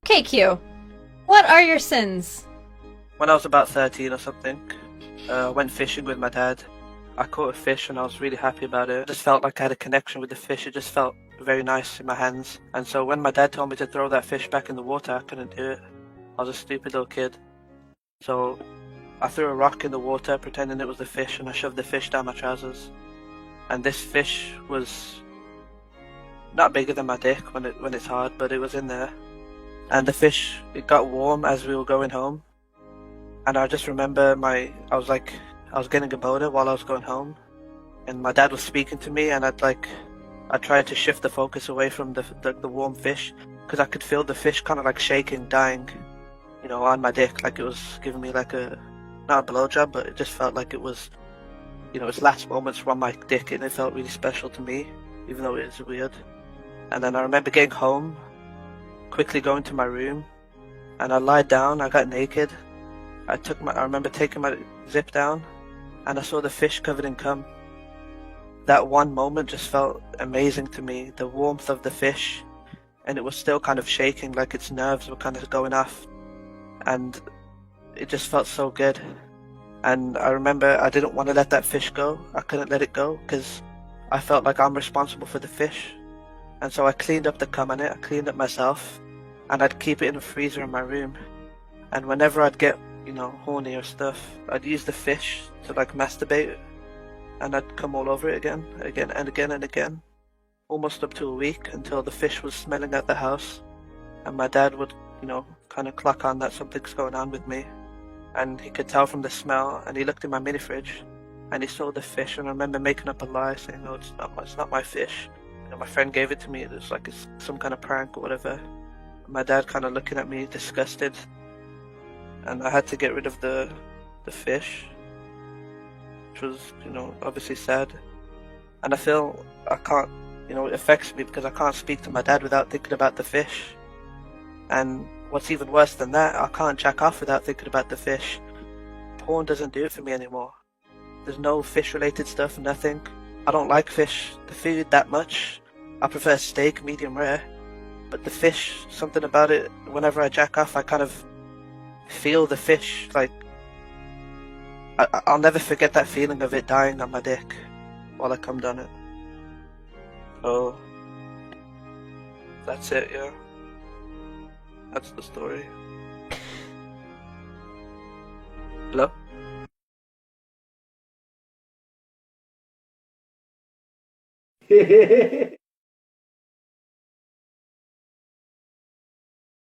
KQ, what are your sins? When I was about 13 or something, I went fishing with my dad. I caught a fish and I was really happy about it. I just felt like I had a connection with the fish. It just felt very nice in my hands. And so when my dad told me to throw that fish back in the water, I couldn't do it. I was a stupid little kid. So I threw a rock in the water pretending it was the fish, and I shoved the fish down my trousers. And this fish was not bigger than my dick when it's hard, but it was in there. And the fish, it got warm as we were going home. And I just remember I was getting a boner while I was going home, and my dad was speaking to me, and I tried to shift the focus away from the warm fish, because I could feel the fish kind of like shaking, dying, on my dick, like it was giving me like not a blowjob, but it just felt like it was, its last moments were on my dick, and it felt really special to me, even though it was weird. And then I remember getting home, quickly going to my room, and I lied down, I got naked. I remember taking my zip down, and I saw the fish covered in cum. That one moment just felt amazing to me, the warmth of the fish, and it was still kind of shaking, like its nerves were kind of going off, and it just felt so good. And I remember I didn't want to let that fish go. I couldn't let it go because I felt like I'm responsible for the fish. And so I cleaned up the cum on it, I cleaned it myself, and I'd keep it in a freezer in my room. And whenever I'd get horny or stuff, I'd use the fish to like masturbate, and I'd come all over it again and again, almost up to a week, until the fish was smelling at the house, and my dad would, kind of clock on that something's going on with me, and he could tell from the smell, and he looked in my mini fridge, and he saw the fish, and I remember making up a lie saying, no, it's not my fish. My friend gave it to me, it was like it's some kind of prank or whatever. My dad kind of looking at me disgusted, and I had to get rid of the fish, which was, obviously sad. And I feel I can't, it affects me because I can't speak to my dad without thinking about the fish. And what's even worse than that, I can't jack off without thinking about the fish. Porn doesn't do it for me anymore. There's no fish related stuff, nothing. I don't like fish, the food, that much. I prefer steak, medium rare. But the fish, something about it, whenever I jack off, I kind of feel the fish, like I'll never forget that feeling of it dying on my dick while I cummed on it. So that's it, yeah. That's the story. Hello?